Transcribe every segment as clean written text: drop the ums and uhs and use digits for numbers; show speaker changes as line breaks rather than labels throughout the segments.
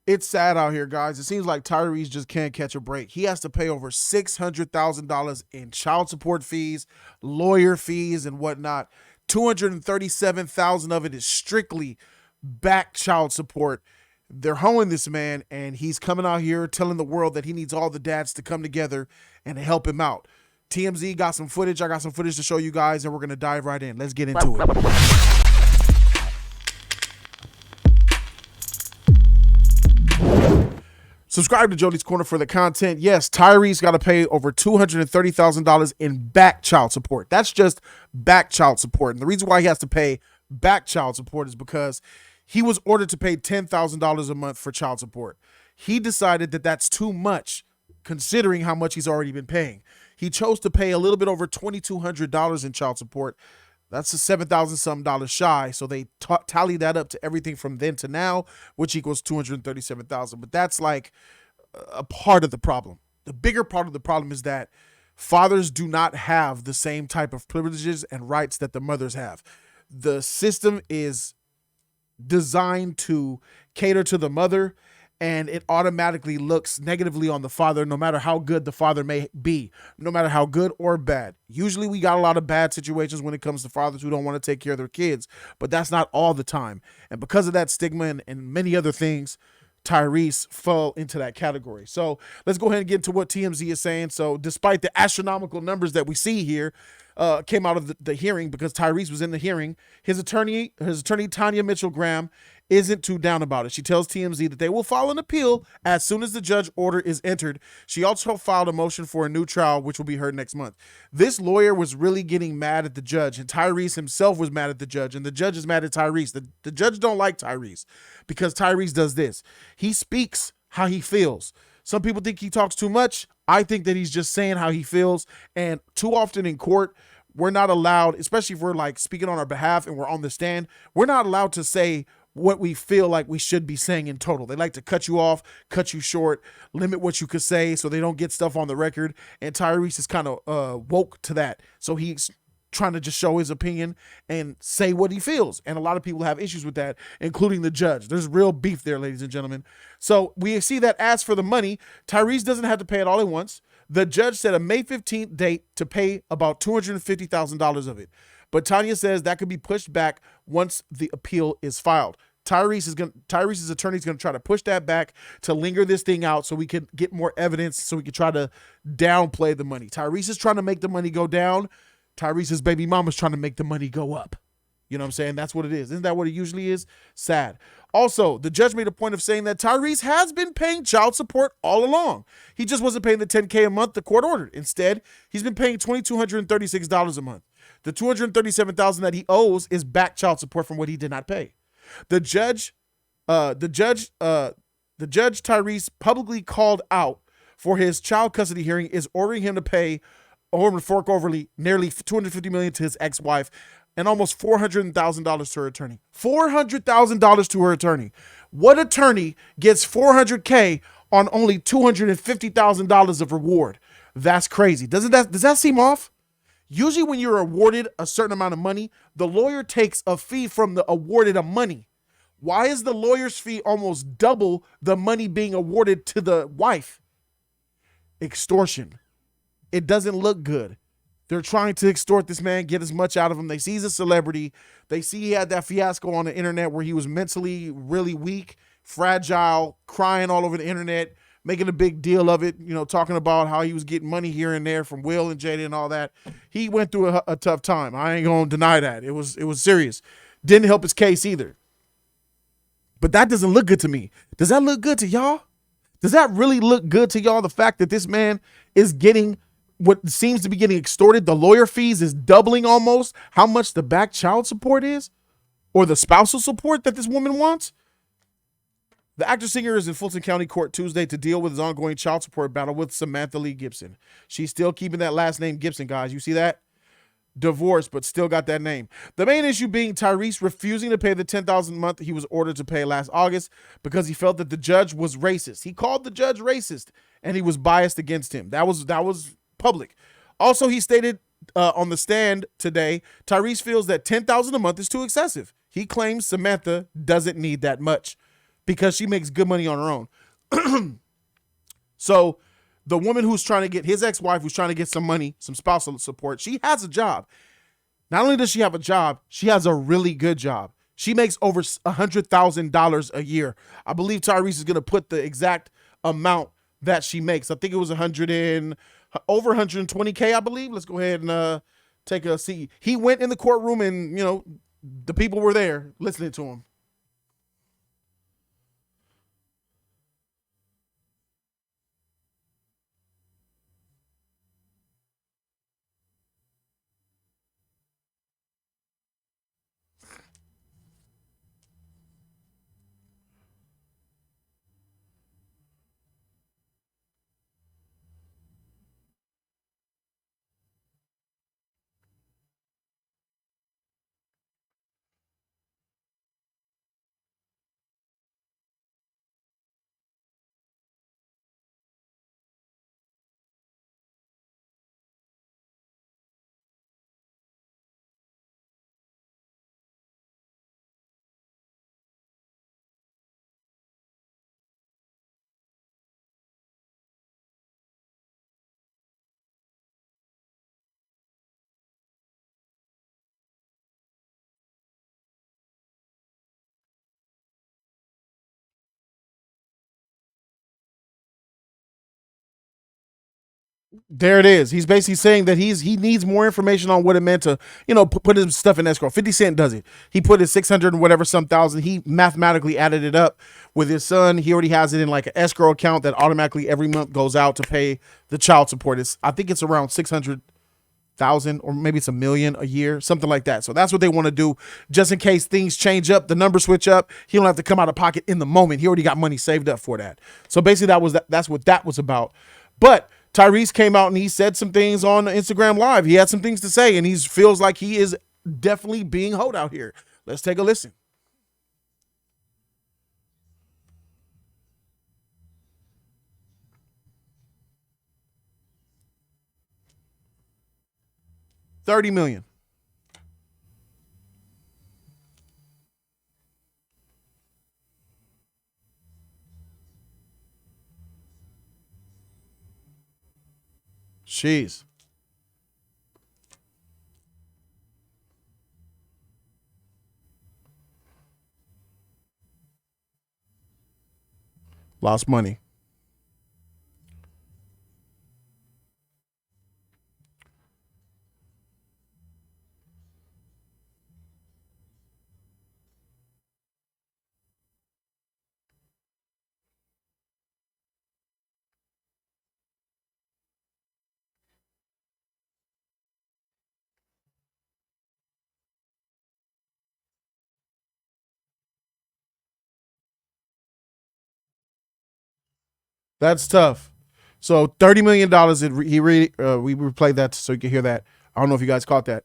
It's sad out here, guys. It seems like Tyrese just can't catch a break. He has to pay over $600,000 in child support fees, lawyer fees, and whatnot. 237,000 of it is strictly back child support. They're hoeing this man, and he's coming out here telling the world that he needs all the dads to come together and help him out. TMZ got some footage. I got some footage to show you guys, and we're going to dive right in. Let's get into it. Subscribe to Jody's Corner for the content. Yes, Tyrese got to pay over $230,000 in back child support. That's just back child support. And the reason why he has to pay back child support is because he was ordered to pay $10,000 a month for child support. He decided that that's too much considering how much he's already been paying. He chose to pay a little bit over $2,200 in child support. That's a $7,000 something shy. So they tally that up to everything from then to now, which equals $237,000. But that's like a part of the problem. The bigger part of the problem is that fathers do not have the same type of privileges and rights that the mothers have. The system is designed to cater to the mother, and it automatically looks negatively on the father, no matter how good the father may be, no matter how good or bad. Usually we got a lot of bad situations when it comes to fathers who don't want to take care of their kids, but that's not all the time. And because of that stigma and many other things, Tyrese fell into that category. So let's go ahead and get into what TMZ is saying. So despite the astronomical numbers that we see here, came out of the hearing, because Tyrese was in the hearing, his attorney Tanya Mitchell Graham isn't too down about it. She tells TMZ that they will file an appeal as soon as the judge order is entered. She also filed a motion for a new trial, which will be heard next month. This lawyer was really getting mad at the judge, and Tyrese himself was mad at the judge, and the judge is mad at Tyrese. The judge don't like Tyrese because Tyrese does this. He speaks how he feels. Some people think he talks too much. I think that he's just saying how he feels. And too often in court, we're not allowed, especially if we're like speaking on our behalf and we're on the stand, we're not allowed to say what we feel like we should be saying in total. They like to cut you off, cut you short, limit what you could say so they don't get stuff on the record. And Tyrese is kind of woke to that. So he's trying to just show his opinion and say what he feels. And a lot of people have issues with that, including the judge. There's real beef there, ladies and gentlemen. So we see that as for the money, Tyrese doesn't have to pay it all at once. The judge set a May 15th date to pay about $250,000 of it. But Tanya says that could be pushed back once the appeal is filed. Tyrese's attorney is going to try to push that back to linger this thing out so we can get more evidence, so we can try to downplay the money. Tyrese is trying to make the money go down. Tyrese's baby mama's trying to make the money go up. You know what I'm saying? That's what it is. Isn't that what it usually is? Sad. Also, the judge made a point of saying that Tyrese has been paying child support all along. He just wasn't paying the $10K a month the court ordered. Instead, he's been paying $2,236 a month. The $237,000 that he owes is back child support from what he did not pay. The judge Tyrese publicly called out for his child custody hearing is ordering him to pay or fork over nearly $250 million to his ex-wife and almost $400,000 to her attorney. $400,000 to her attorney. What attorney gets $400K on only $250,000 of reward? That's crazy. Does that seem off? Usually when you're awarded a certain amount of money, the lawyer takes a fee from the awarded of money. Why is the lawyer's fee almost double the money being awarded to the wife? Extortion. It doesn't look good. They're trying to extort this man, get as much out of him. They see he's a celebrity. They see he had that fiasco on the internet where he was mentally really weak, fragile, crying all over the internet, making a big deal of it, talking about how he was getting money here and there from Will and Jody and all that. He went through a tough time. I ain't going to deny that. It was serious. Didn't help his case either. But that doesn't look good to me. Does that look good to y'all? Does that really look good to y'all? The fact that this man is getting what seems to be getting extorted, the lawyer fees is doubling almost how much the back child support is, or the spousal support that this woman wants. The actor-singer is in Fulton County court Tuesday to deal with his ongoing child support battle with Samantha Lee Gibson. She's still keeping that last name Gibson, guys. You see that? Divorced, but still got that name. The main issue being Tyrese refusing to pay the $10,000 a month he was ordered to pay last August because he felt that the judge was racist. He called the judge racist, and he was biased against him. That was public. Also, he stated on the stand today, Tyrese feels that $10,000 a month is too excessive. He claims Samantha doesn't need that much. because she makes good money on her own. So the woman who's trying to get his ex-wife, who's trying to get some money, some spousal support, she has a job. Not only does she have a job, she has a really good job. She makes over $100,000 a year. I believe Tyrese is going to put the exact amount that she makes. I think it was over 120K, I believe. Let's go ahead and take a seat. He went in the courtroom and, the people were there listening to him. There it is. He's basically saying that he needs more information on what it meant to, put his stuff in escrow. 50 Cent does it. He put his 600 and whatever some thousand. He mathematically added it up with his son. He already has it in like an escrow account that automatically every month goes out to pay the child support. I think it's around 600,000 or maybe it's 1 million a year, something like that. So that's what they want to do, just in case things change up, the numbers switch up. He don't have to come out of pocket in the moment. He already got money saved up for that. So basically that's what that was about. But Tyrese came out and he said some things on Instagram Live. He had some things to say, and he feels like he is definitely being hoed out here. Let's take a listen. $30 million. Jeez. Lost money. That's tough. So $30 million. We replayed that so you can hear that. I don't know if you guys caught that.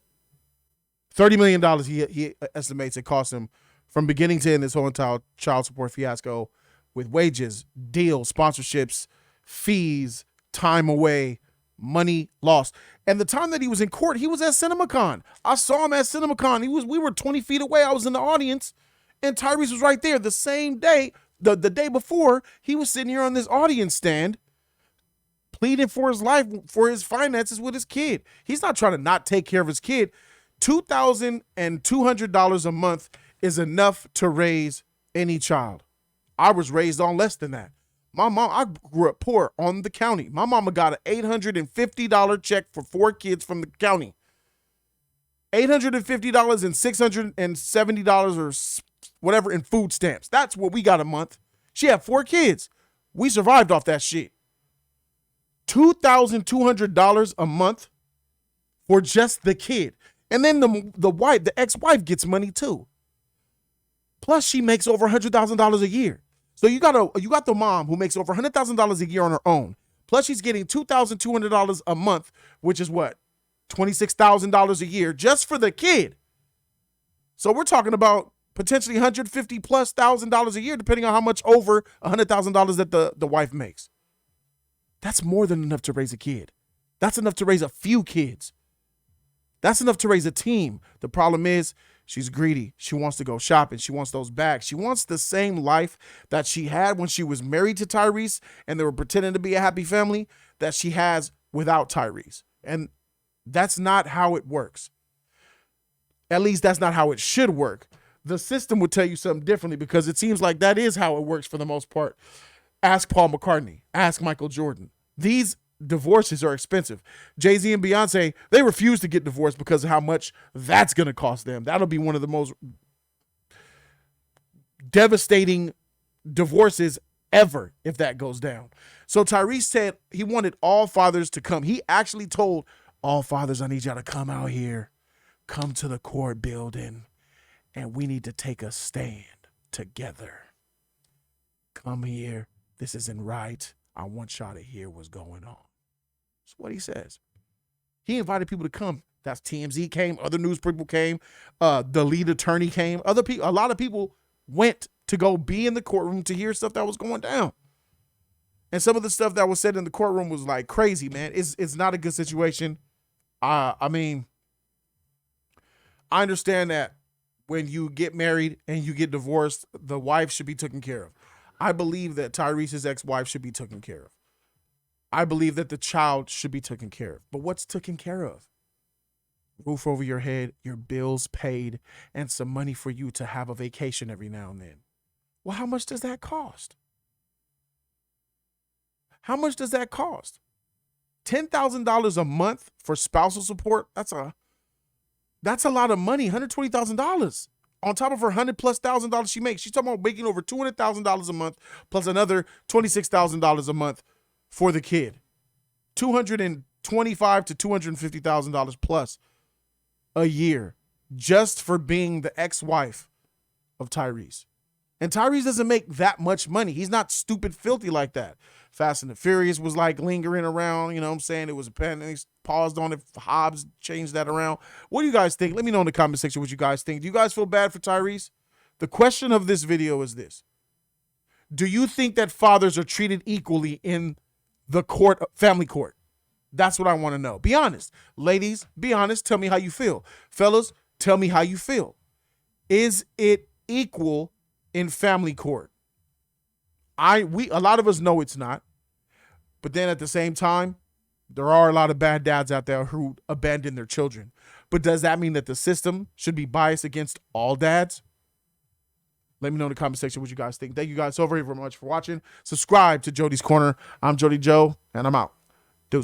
$30 million. He estimates it cost him from beginning to end this whole entire child support fiasco, with wages, deals, sponsorships, fees, time away, money lost. And the time that he was in court, he was at CinemaCon. I saw him at CinemaCon. We were 20 feet away. I was in the audience, and Tyrese was right there. The same day, the day before, he was sitting here on this audience stand pleading for his life, for his finances with his kid. He's not trying to not take care of his kid. $2,200 a month is enough to raise any child. I was raised on less than that. I grew up poor on the county. My mama got an $850 check for 4 kids from the county. $850 and $670 or whatever in food stamps. That's what we got a month. She had 4 kids. We survived off that shit. $2,200 a month for just the kid. And then the ex-wife gets money too. Plus she makes over $100,000 a year. So you got the mom who makes over $100,000 a year on her own. Plus she's getting $2,200 a month, which is what? $26,000 a year just for the kid. So we're talking about potentially $150,000+ a year, depending on how much over $100,000 that the wife makes. That's more than enough to raise a kid. That's enough to raise a few kids. That's enough to raise a team. The problem is She's greedy. She wants to go shopping. She wants those bags. She wants the same life that she had when she was married to Tyrese and they were pretending to be a happy family that she has without Tyrese. And that's not how it works. At least that's not how it should work. The system would tell you something differently because it seems like that is how it works for the most part. Ask Paul McCartney. Ask Michael Jordan. These divorces are expensive. Jay-Z and Beyonce, they refuse to get divorced because of how much that's going to cost them. That'll be one of the most devastating divorces ever if that goes down. So Tyrese said he wanted all fathers to come. He actually told all fathers, I need y'all to come out here, come to the court building, and we need to take a stand together. Come here. This isn't right. I want y'all to hear what's going on. That's what he says. He invited people to come. That's TMZ came. Other news people came. The lead attorney came. Other people, a lot of people went to go be in the courtroom to hear stuff that was going down. And some of the stuff that was said in the courtroom was like crazy, man. It's not a good situation. I mean, I understand that when you get married and you get divorced, the wife should be taken care of. I believe that Tyrese's ex-wife should be taken care of. I believe that the child should be taken care of. But what's taken care of? Roof over your head, your bills paid, and some money for you to have a vacation every now and then. Well, how much does that cost? How much does that cost? $10,000 a month for spousal support? That's a lot of money, $120,000 on top of her $100,000+ she makes. She's talking about making over $200,000 a month plus another $26,000 a month for the kid. $225,000 to $250,000 plus a year just for being the ex-wife of Tyrese. And Tyrese doesn't make that much money. He's not stupid filthy like that. Fast and the Furious was like lingering around, you know what I'm saying? It was a pen, and he paused on it. Hobbs changed that around. What do you guys think? Let me know in the comment section what you guys think. Do you guys feel bad for Tyrese? The question of this video is this. Do you think that fathers are treated equally in the court, family court? That's what I want to know. Be honest. Ladies, be honest. Tell me how you feel. Fellas, tell me how you feel. Is it equal in family court? A lot of us know it's not. But then at the same time, there are a lot of bad dads out there who abandon their children. But does that mean that the system should be biased against all dads? Let me know in the comment section what you guys think. Thank you guys so very much for watching. Subscribe to Jody's Corner. I'm Jody Joe, and I'm out.